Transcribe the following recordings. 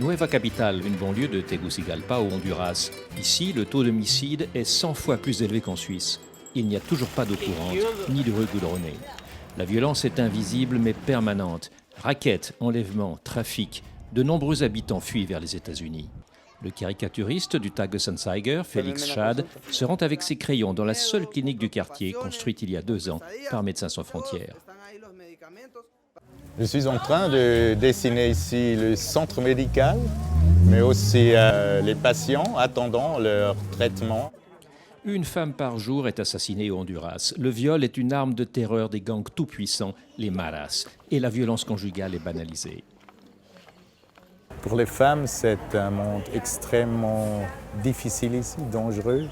Nueva Capital, une banlieue de Tegucigalpa au Honduras. Ici, le taux d'homicide est 100 fois plus élevé qu'en Suisse. Il n'y a toujours pas d'eau courante, ni de rue goudronnée. La violence est invisible mais permanente. Raquettes, enlèvements, trafic. De nombreux habitants fuient vers les États-Unis. Le caricaturiste du Tagesanzeiger, Félix Schad, se rend avec ses crayons dans la seule clinique du quartier, construite il y a 2 ans par Médecins sans frontières. Je suis en train de dessiner ici le centre médical, mais aussi les patients attendant leur traitement. Une femme par jour est assassinée au Honduras. Le viol est une arme de terreur des gangs tout-puissants, les maras, et la violence conjugale est banalisée. Pour les femmes, c'est un monde extrêmement difficile ici, dangereux.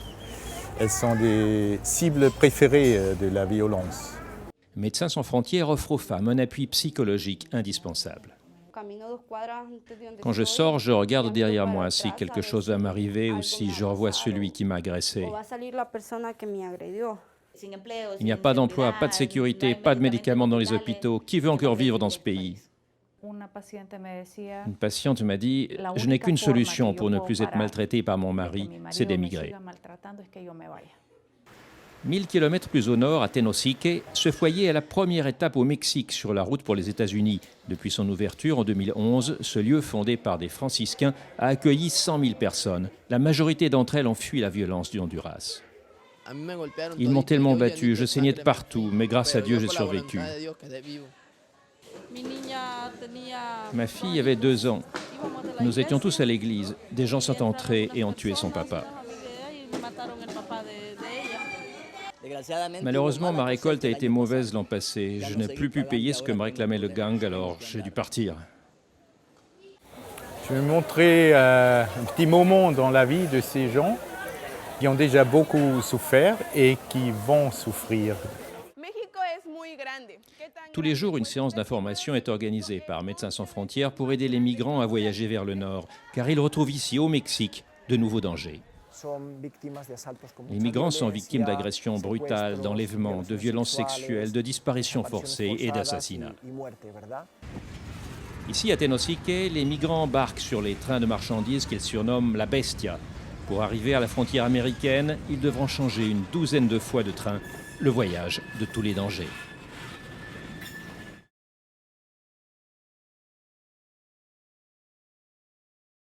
Elles sont des cibles préférées de la violence. Médecins sans frontières offre aux femmes un appui psychologique indispensable. Quand je sors, je regarde derrière moi si quelque chose va m'arriver ou si je revois celui qui m'a agressé. Il n'y a pas d'emploi, pas de sécurité, pas de médicaments dans les hôpitaux. Qui veut encore vivre dans ce pays? Une patiente m'a dit « Je n'ai qu'une solution pour ne plus être maltraitée par mon mari, c'est d'émigrer ». 1000 km plus au nord, à Tenosique, ce foyer est la première étape au Mexique sur la route pour les États-Unis. Depuis son ouverture en 2011, ce lieu fondé par des franciscains a accueilli 100 000 personnes. La majorité d'entre elles ont fui la violence du Honduras. Ils m'ont tellement battu, je saignais de partout, mais grâce à Dieu, j'ai survécu. Ma fille avait 2 ans. Nous étions tous à l'église. Des gens sont entrés et ont tué son papa. Malheureusement, ma récolte a été mauvaise l'an passé. Je n'ai plus pu payer ce que me réclamait le gang, alors j'ai dû partir. Je vais montrer un petit moment dans la vie de ces gens qui ont déjà beaucoup souffert et qui vont souffrir. Tous les jours, une séance d'information est organisée par Médecins sans frontières pour aider les migrants à voyager vers le nord, car ils retrouvent ici, au Mexique, de nouveaux dangers. Les migrants sont victimes d'agressions brutales, d'enlèvements, de violences sexuelles, de disparitions forcées et d'assassinats. Ici, à Tenosique, les migrants embarquent sur les trains de marchandises qu'ils surnomment la Bestia. Pour arriver à la frontière américaine, ils devront changer une 12aine de fois de train, le voyage de tous les dangers.